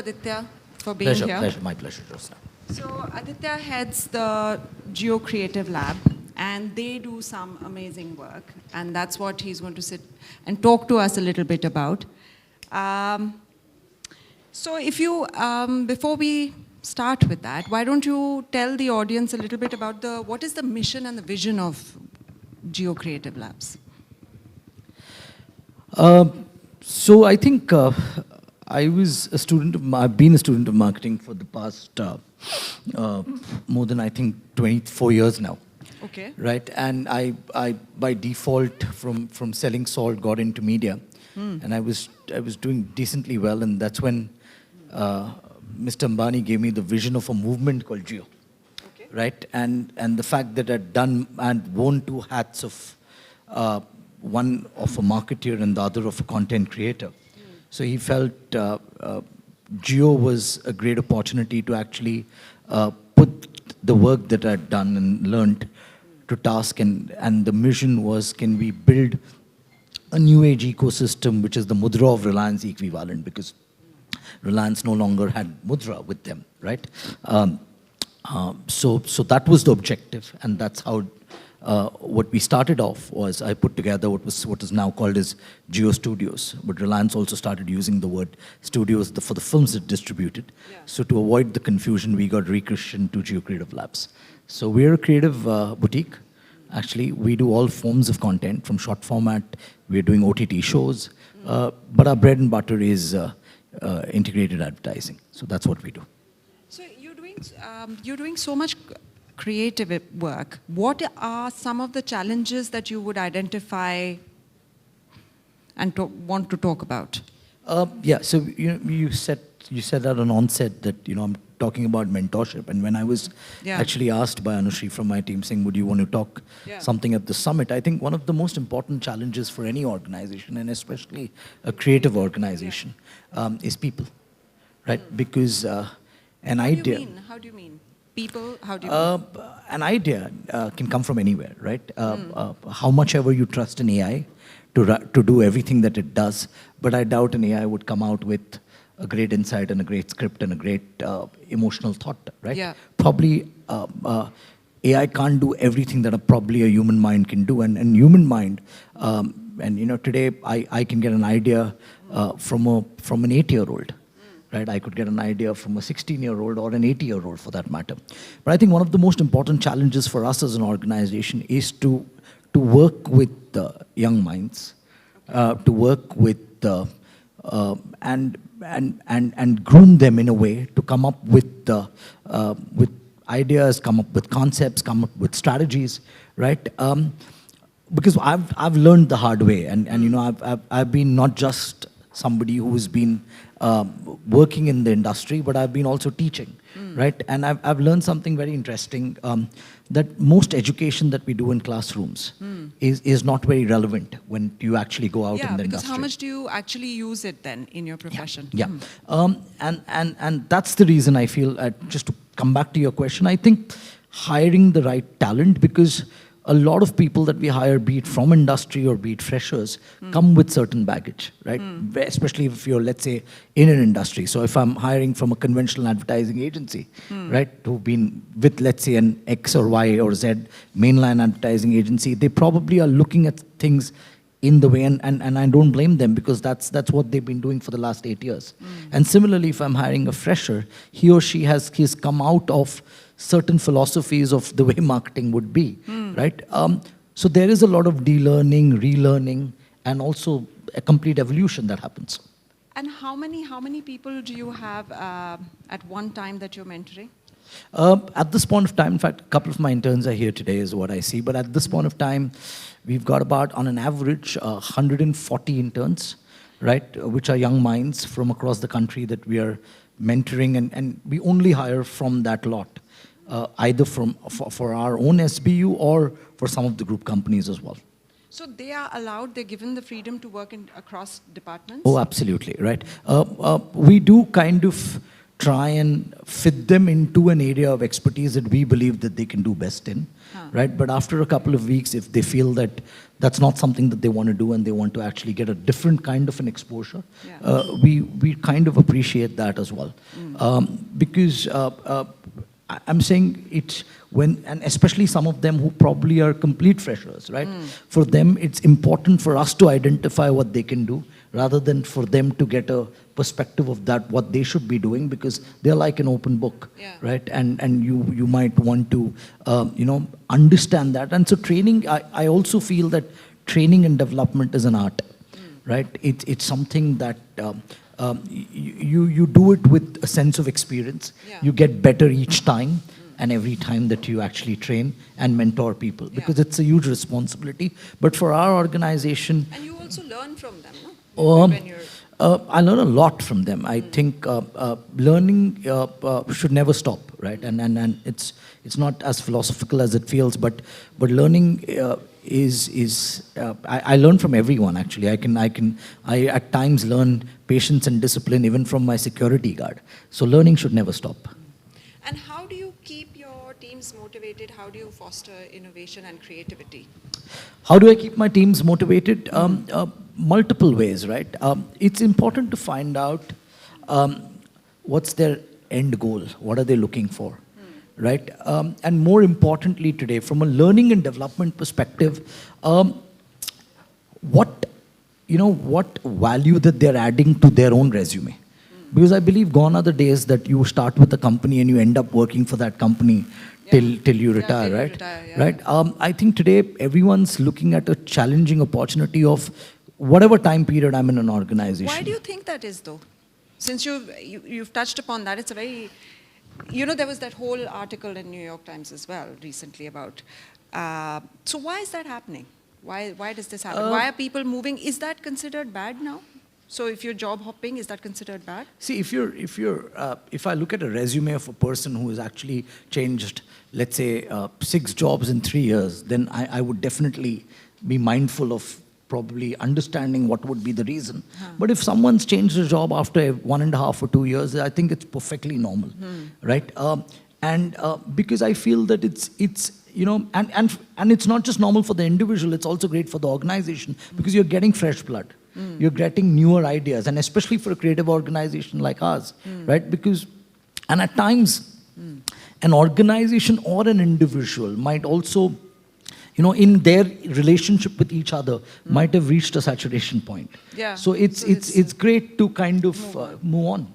Aditya, for being here. Pleasure, my pleasure, Jyotsna. So Aditya heads the Geo Creative Lab, and they do some amazing work, and that's what he's going to sit and talk to us a little bit about. So if you, before we start with that, why don't you tell the audience a little bit about what is the mission and the vision of Geo Creative Labs? So I think I've been a student of marketing for the past more than, I think, 24 years now. Okay. Right, and I by default from selling salt got into media, and I was doing decently well, and that's when Mr. Ambani gave me the vision of a movement called Geo. Okay. Right, and the fact that I'd done and worn two hats of one of a marketeer and the other of a content creator. So he felt Geo was a great opportunity to actually put the work that I'd done and learned to task, and the mission was, can we build a new age ecosystem which is the Mudra of Reliance equivalent, because Reliance no longer had Mudra with them, right? So that was the objective, and that's how what we started off was I put together what is now called as Geo Studios, but Reliance also started using the word studios for the films it distributed. Yeah. So to avoid the confusion, we got rechristened to Geo Creative Labs. So we're a creative boutique. Actually, we do all forms of content, from short format, we're doing OTT shows, but our bread and butter is integrated advertising. So that's what we do. So you're doing so much creative work. What are some of the challenges that you would identify and want to talk about? Yeah, so you said that on onset that I'm talking about mentorship, and when I was actually asked by Anushri from my team saying, would you want to talk something at the summit, I think one of the most important challenges for any organization, and especially a creative organization, is people, right? Because an idea... How do you mean? People, how do you mean? An idea can come from anywhere, right? How much ever you trust in AI to do everything that it does, but I doubt an AI would come out with a great insight and a great script and a great emotional thought, right? Yeah. Probably AI can't do everything that probably a human mind can do, and human mind, and today I can get an idea from an 8-year-old. Right, I could get an idea from a 16-year-old or an 80-year-old for that matter. But I think one of the most important challenges for us as an organization is to work with young minds, to work with and groom them in a way to come up with ideas, come up with concepts, come up with strategies, right? Because I've learned the hard way, and I've been not just somebody who's been working in the industry, but I've been also teaching, right? And I've learned something very interesting, that most education that we do in classrooms is not very relevant when you actually go out in the industry. Yeah, because how much do you actually use it then in your profession? Yeah. And that's the reason I feel, just to come back to your question, I think hiring the right talent, because a lot of people that we hire, be it from industry or be it freshers, come with certain baggage, right? Especially if you're, let's say, in an industry. So if I'm hiring from a conventional advertising agency, right, who've been with, let's say, an X or Y or Z mainline advertising agency, they probably are looking at things in the way, and I don't blame them, because that's what they've been doing for the last 8 years. And similarly, if I'm hiring a fresher, he or she he's come out of certain philosophies of the way marketing would be, right? So there is a lot of de-learning, relearning, and also a complete evolution that happens. And how many people do you have at one time that you're mentoring? At this point of time, in fact, a couple of my interns are here today is what I see, but at this point of time, we've got about, on an average, 140 interns, right, which are young minds from across the country that we are mentoring, and we only hire from that lot. Either for our own SBU or for some of the group companies as well. So they are allowed, they're given the freedom to work across departments? Oh, absolutely, right. We do kind of try and fit them into an area of expertise that we believe that they can do best in, right? But after a couple of weeks, if they feel that that's not something that they want to do and they want to actually get a different kind of an exposure, we kind of appreciate that as well. Because I'm saying it's when, and especially some of them who probably are complete freshers, right? For them, it's important for us to identify what they can do rather than for them to get a perspective of that, what they should be doing, because they're like an open book, right? And you might want to, understand that. And so training, I also feel that training and development is an art, right? It's something that you do it with a sense of experience. You get better each time and every time that you actually train and mentor people, because it's a huge responsibility. But for our organization... And you also learn from them, no? When you're... I learn a lot from them. I think learning should never stop, right? And it's not as philosophical as it feels, but learning I learn from everyone, actually. I at times learn patience and discipline even from my security guard. So learning should never stop. And how do you keep your teams motivated? How do you foster innovation and creativity? How do I keep my teams motivated? Multiple ways, right? It's important to find out what's their end goal. What are they looking for? Right? And more importantly today, from a learning and development perspective, what value that they're adding to their own resume. Because I believe gone are the days that you start with a company and you end up working for that company till you retire, right? Right? I think today everyone's looking at a challenging opportunity of whatever time period I'm in an organization. Why do you think that is, though? Since you've touched upon that, it's a very... there was that whole article in New York Times as well recently about... so why is that happening? Why does this happen? Why are people moving? Is that considered bad now? So if you're job hopping, is that considered bad? See, if I look at a resume of a person who has actually changed, let's say, 6 jobs in 3 years, then I would definitely be mindful of probably understanding what would be the reason. But if someone's changed a job after 1.5 or 2 years, I think it's perfectly normal, right? Because I feel that it's and it's not just normal for the individual, it's also great for the organization, because you're getting fresh blood. You're getting newer ideas, and especially for a creative organization like ours, right? And at times, an organization or an individual might also, in their relationship with each other, might have reached a saturation point. So it's great to kind of move on.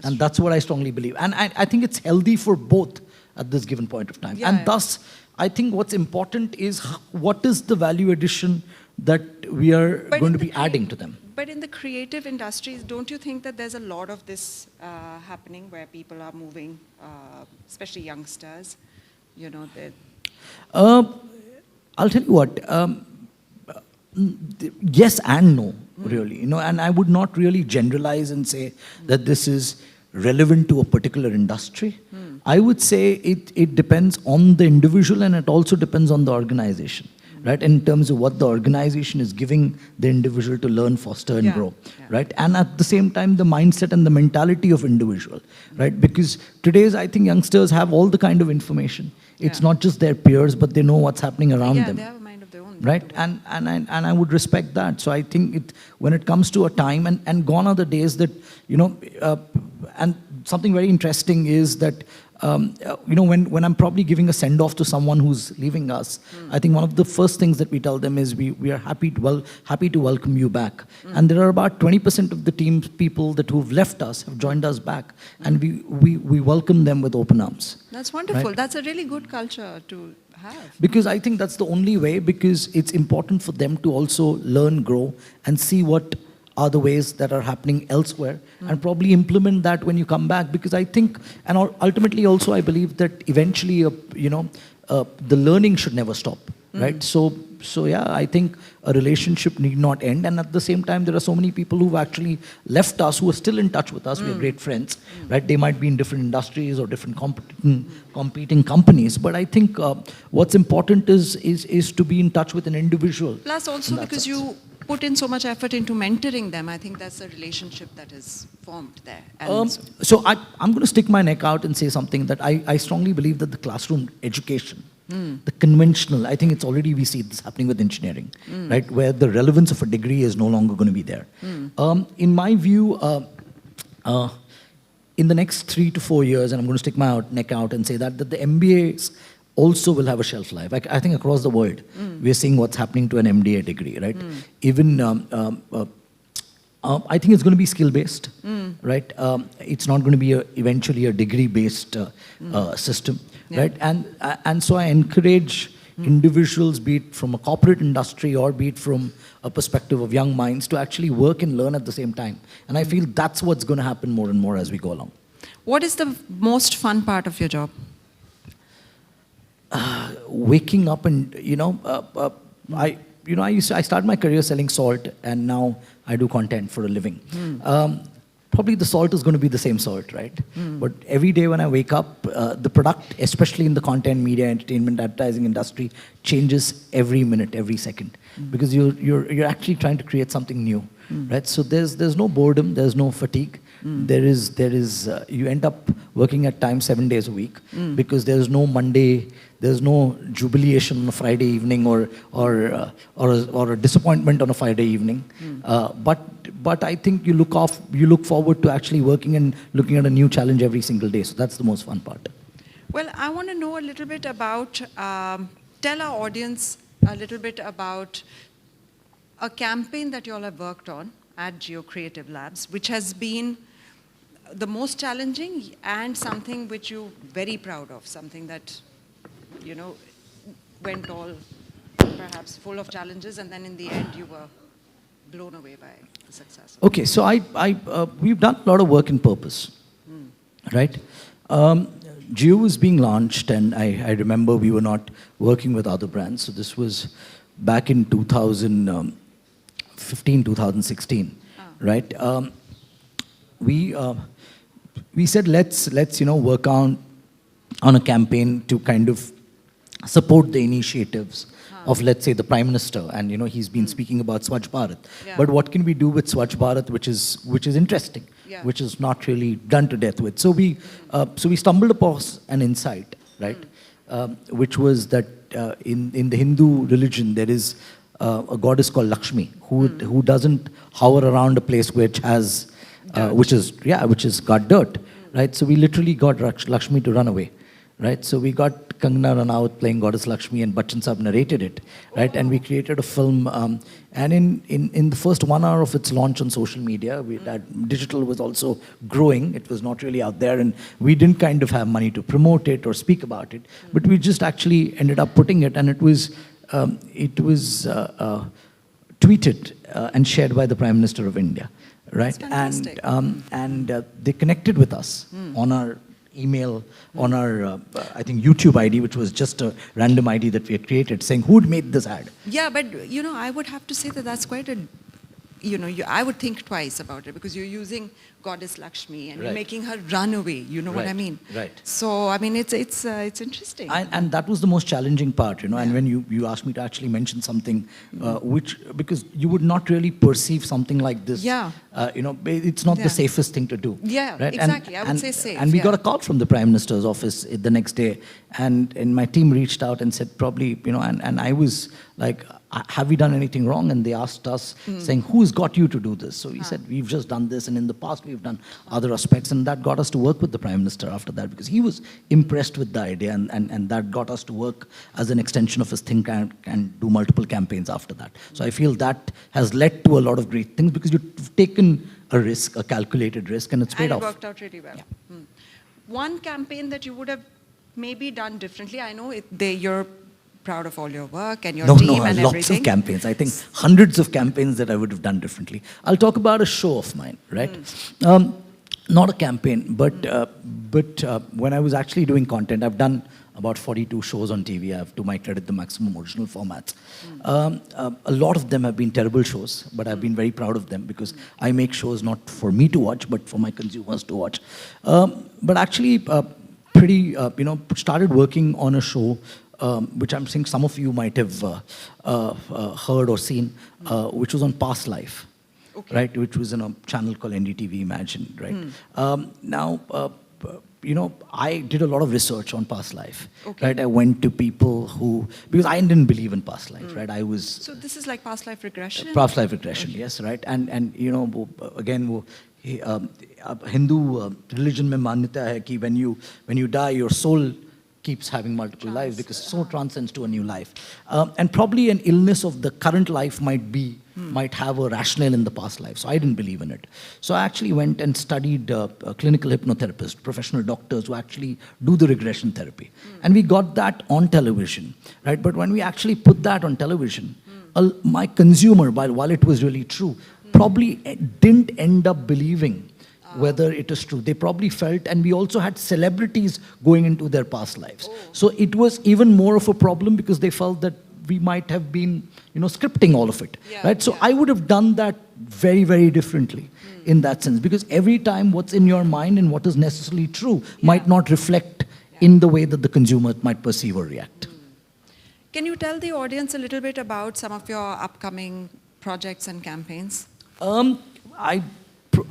And that's what I strongly believe. And I think it's healthy for both at this given point of time. And thus, I think what's important is what is the value addition that we are going to be adding to them. But in the creative industries, don't you think that there's a lot of this happening where people are moving, especially youngsters, I'll tell you what, yes and no, really. And I would not really generalize and say that this is relevant to a particular industry. I would say it depends on the individual, and it also depends on the organization, right? In terms of what the organization is giving the individual to learn, foster, and grow, right? And at the same time, the mindset and the mentality of individual, right? Because today's, I think, youngsters have all the kind of information. It's not just their peers, but they know what's happening around them. They have a mind of their own. Right? And I would respect that. So I think when it comes to a time, and gone are the days that, and something very interesting is that, when I'm probably giving a send-off to someone who's leaving us, I think one of the first things that we tell them is we are happy to welcome you back. And there are about 20% of the team's people who've left us have joined us back, and we welcome them with open arms. That's wonderful. Right? That's a really good culture to have. Because I think that's the only way, because it's important for them to also learn, grow, and see what are the ways that are happening elsewhere, and probably implement that when you come back. Because I think, and ultimately also I believe that eventually, the learning should never stop, right? So yeah, I think a relationship need not end. And at the same time, there are so many people who've actually left us who are still in touch with us. We're great friends, right? They might be in different industries or different competing companies. But I think what's important is to be in touch with an individual. Plus also because put in so much effort into mentoring them. I think that's a relationship that is formed there. And So I'm going to stick my neck out and say something that I strongly believe that the classroom education, the conventional, I think it's already, we see this happening with engineering, right? Where the relevance of a degree is no longer going to be there. In my view, in the next 3 to 4 years, and I'm going to stick my neck out and say that the MBAs also will have a shelf life. I think across the world, we're seeing what's happening to an MBA degree, right? Even, I think it's going to be skill-based, right? It's not going to be eventually a degree-based system, right? And so I encourage individuals, be it from a corporate industry or be it from a perspective of young minds, to actually work and learn at the same time. And I feel that's what's going to happen more and more as we go along. what is the most fun part of your job? Waking up and, I started my career selling salt, and now I do content for a living. Probably the salt is going to be the same salt, right? But every day when I wake up, the product, especially in the content, media, entertainment, advertising industry, changes every minute, every second, because you're actually trying to create something new, right? So there's no boredom, there's no fatigue. There is you end up working at times 7 days a week, because there's no Monday, there's no jubilation on a Friday evening or a disappointment on a Friday evening. But I think you look forward to actually working and looking at a new challenge every single day. So that's the most fun part. Well, I want to know a little bit about, tell our audience a little bit about a campaign that you all have worked on at Geo Creative Labs, which has been the most challenging and something which you're very proud of, something that, went all perhaps full of challenges, and then in the end you were blown away by the success. Okay, so we've done a lot of work in purpose, right? Geo was being launched, and I remember we were not working with other brands. So this was back in 2015, 2016, right? We said let's work on a campaign to kind of support the initiatives of, let's say, the Prime Minister, and he's been speaking about Swachh Bharat. Yeah. But what can we do with Swachh Bharat, which is interesting, which is not really done to death with? So we stumbled upon an insight, right, which was that in the Hindu religion there is a goddess called Lakshmi who doesn't hover around a place which has which has got dirt, right? So we literally got Lakshmi to run away, right? So we got Kangana Ranaut playing Goddess Lakshmi, and Bachchan Saab narrated it, right? And we created a film, and in the first 1 hour of its launch on social media, that digital was also growing. It was not really out there, and we didn't kind of have money to promote it or speak about it, but we just actually ended up putting it, and it was tweeted and shared by the Prime Minister of India, right? And they connected with us on our email, on our, I think, YouTube ID, which was just a random ID that we had created, saying, who'd made this ad? Yeah, but, I would have to say that that's quite a, I would think twice about it, because you're using Goddess Lakshmi and you're making her run away, what I mean? Right. So, I mean, it's interesting. And that was the most challenging part, and when you asked me to actually mention something, because you would not really perceive something like this, it's not the safest thing to do. Yeah, right? exactly. I would say safe. And we got a call from the Prime Minister's office the next day, and my team reached out and said, probably, and I was like, have we done anything wrong? And they asked us, saying, who's got you to do this? So we said, we've just done this, and in the past we've done other aspects, and that got us to work with the Prime Minister after that, because he was impressed with the idea, and that got us to work as an extension of his think and do multiple campaigns after that. So I feel that has led to a lot of great things, because you've taken a risk, a calculated risk, and it's paid off. And it worked out really well. Yeah. One campaign that you would have maybe done differently, I know you're proud of all your work and your team and everything. Lots of campaigns. I think hundreds of campaigns that I would have done differently. I'll talk about a show of mine, right? Not a campaign, but when I was actually doing content, I've done about 42 shows on TV. I have, to my credit, the maximum original formats. A lot of them have been terrible shows, but I've been very proud of them, because I make shows not for me to watch, but for my consumers to watch. But actually, started working on a show which I'm saying some of you might have heard or seen, which was on past life. Okay. Right, which was in a channel called NDTV Imagine, right? Now, I did a lot of research on past life, okay. Right? I went to people who, because I didn't believe in past life, right? I was... So this is like past life regression? Past life regression, okay. Yes, right? And again, Hindu religion mein manyata hai ki when you die, your soul keeps having multiple lives because soul transcends to a new life. And probably an illness of the current life might have a rationale in the past life. So I didn't believe in it. So I actually went and studied clinical hypnotherapists, professional doctors who actually do the regression therapy. And we got that on television, right? But when we actually put that on television, my consumer, while it was really true, probably didn't end up believing whether it is true. They probably felt, and we also had celebrities going into their past lives. So it was even more of a problem because they felt that we might have been, scripting all of it, right? So I would have done that very, very differently in that sense, because every time what's in your mind and what is necessarily true might not reflect in the way that the consumer might perceive or react. Can you tell the audience a little bit about some of your upcoming projects and campaigns?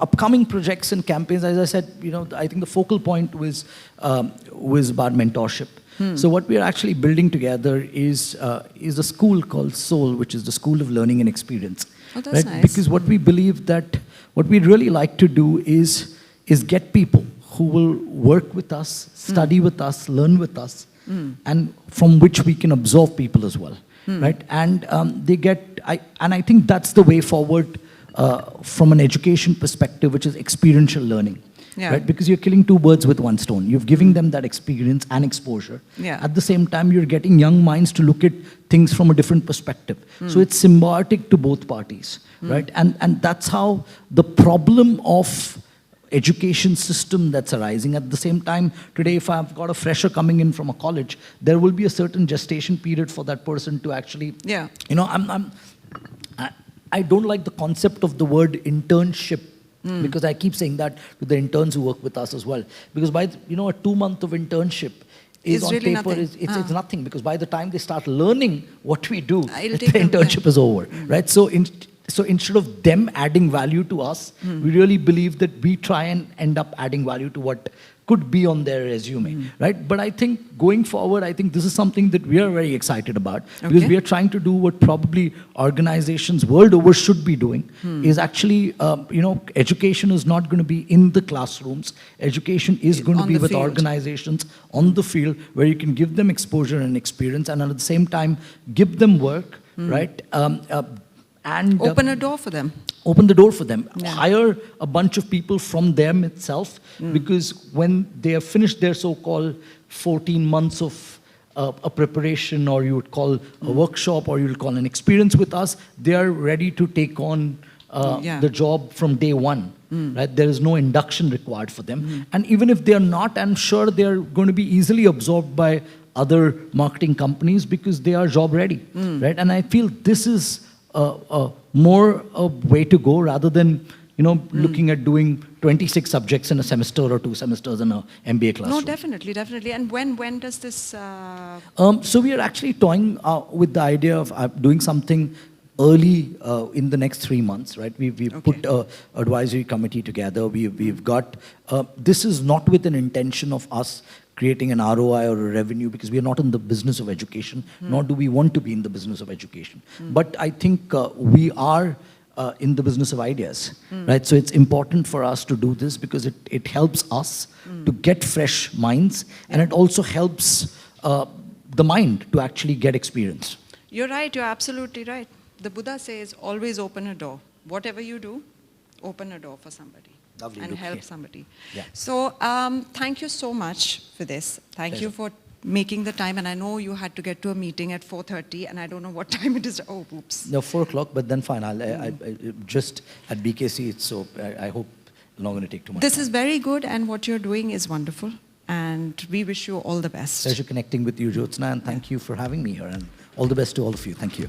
Upcoming projects and campaigns, as I said, I think the focal point was about mentorship. So what we are actually building together is a school called Soul, which is the School of Learning and Experience. Oh, that's nice. Because what we believe that what we'd really like to do is get people who will work with us, study with us, learn with us, and from which we can absorb people as well, right? And I think that's the way forward. From an education perspective, which is experiential learning, right? Because you're killing two birds with one stone. You're giving them that experience and exposure. At the same time, you're getting young minds to look at things from a different perspective. So it's symbiotic to both parties, right? And that's how the problem of education system that's arising. At the same time, today, if I've got a fresher coming in from a college, there will be a certain gestation period for that person to actually, I don't like the concept of the word internship because I keep saying that to the interns who work with us as well. Because by a 2-month of internship is on really paper, nothing. It's nothing, because by the time they start learning what we do, the internship is over, right? So instead of them adding value to us, we really believe that we try and end up adding value to what could be on their resume, right? But I think going forward, I think this is something that we are very excited about because we are trying to do what probably organizations world over should be doing is actually, education is not going to be in the classrooms. Education is going to be with organizations on the field where you can give them exposure and experience and at the same time give them work, right? And open a door for them. Open the door for them. Hire a bunch of people from them itself, because when they have finished their so-called 14 months of a preparation, or you would call a workshop, or you would call an experience with us, they are ready to take on the job from day one. Right? There is no induction required for them. And even if they are not, I'm sure they are going to be easily absorbed by other marketing companies because they are job ready. Right? And I feel this is more a way to go rather than looking at doing 26 subjects in a semester or 2 semesters in a MBA classroom. No, definitely. And when does this? So we are actually toying with the idea of doing something early in the next 3 months, right? We've put an advisory committee together. We've got, this is not with an intention of us creating an ROI or a revenue, because we are not in the business of education, nor do we want to be in the business of education. But I think we are in the business of ideas, right? So it's important for us to do this because it helps us to get fresh minds, and it also helps the mind to actually get experience. You're right, you're absolutely right. The Buddha says, always open a door. Whatever you do, open a door for somebody. Lovely, and help somebody. Yeah. So thank you so much for this. Thank you for making the time. And I know you had to get to a meeting at 4:30, and I don't know what time it is. Oh, oops. No, 4 o'clock, but then fine. I just at BKC, so I hope I'm not going to take too much This time. is very good, and what you're doing is wonderful. And we wish you all the best. Pleasure connecting with you, Jyotsna, and thank you for having me here. And all the best to all of you. Thank you.